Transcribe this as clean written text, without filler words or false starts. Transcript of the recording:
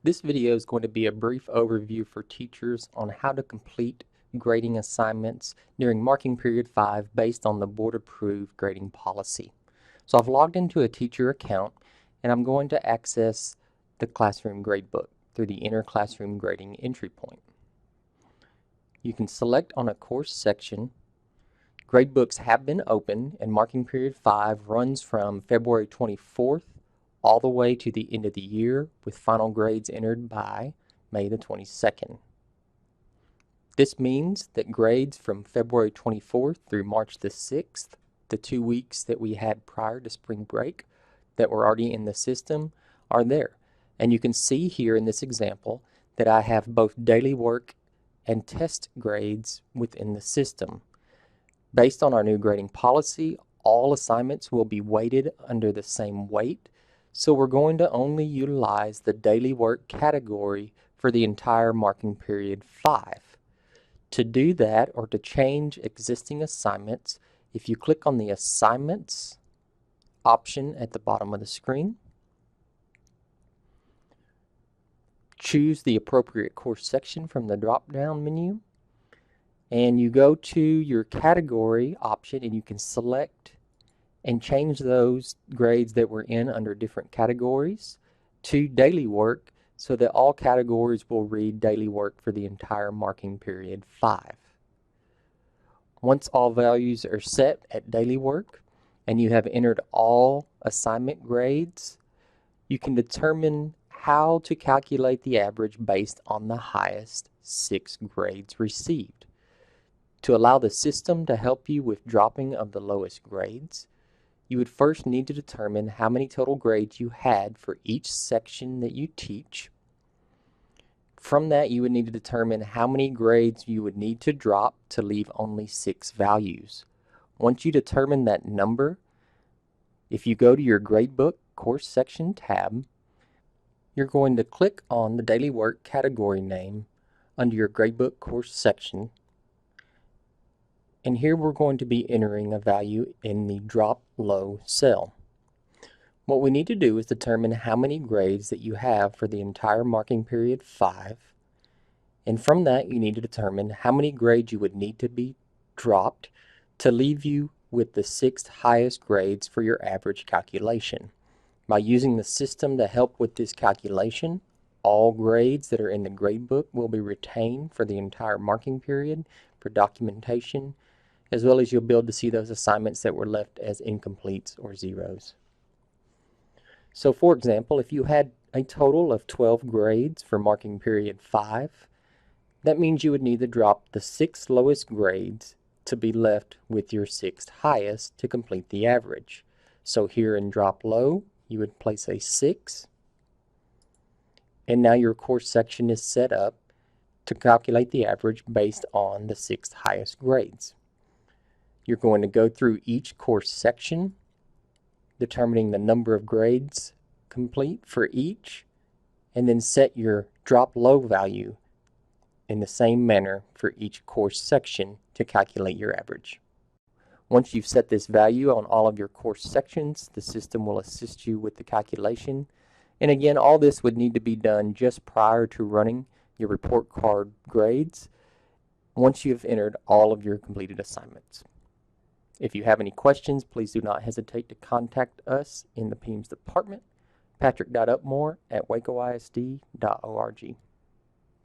This video is going to be a brief overview for teachers on how to complete grading assignments during marking period 5 based on the board-approved grading policy. So I've logged into a teacher account and I'm going to access the classroom gradebook through the Enter Classroom Grading entry point. You can select on a course section. Gradebooks have been opened and marking period 5 runs from February 24th all the way to the end of the year, with final grades entered by May the 22nd. This means that grades from February 24th through March the 6th, the 2 weeks that we had prior to spring break that were already in the system, are there. And you can see here in this example that I have both daily work and test grades within the system. Based on our new grading policy, all assignments will be weighted under the same weight, so we're going to only utilize the daily work category for the entire marking period 5. To do that, or to change existing assignments, if you click on the Assignments option at the bottom of the screen, choose the appropriate course section from the drop-down menu, and you go to your category option and you can select and change those grades that were in under different categories to daily work, so that all categories will read daily work for the entire marking period 5. Once all values are set at daily work and you have entered all assignment grades, you can determine how to calculate the average based on the highest 6 grades received. To allow the system to help you with dropping of the lowest grades, you would first need to determine how many total grades you had for each section that you teach. From that, you would need to determine how many grades you would need to drop to leave only 6 values. Once you determine that number, if you go to your gradebook course section tab, you're going to click on the daily work category name under your gradebook course section. And here we're going to be entering a value in the drop low cell. What we need to do is determine how many grades that you have for the entire marking period 5. And from that, you need to determine how many grades you would need to be dropped to leave you with the 6 highest grades for your average calculation. By using the system to help with this calculation, all grades that are in the gradebook will be retained for the entire marking period for documentation, as well as you'll be able to see those assignments that were left as incompletes or zeros. So for example, if you had a total of 12 grades for marking period 5, that means you would need to drop the 6 lowest grades to be left with your 6 highest to complete the average. So here in drop low, you would place a 6, and now your course section is set up to calculate the average based on the 6 highest grades. You're going to go through each course section, determining the number of grades complete for each, and then set your drop low value in the same manner for each course section to calculate your average. Once you've set this value on all of your course sections, the system will assist you with the calculation. And again, all this would need to be done just prior to running your report card grades once you've entered all of your completed assignments. If you have any questions, please do not hesitate to contact us in the PEIMS department, patrick.upmore@wacoisd.org.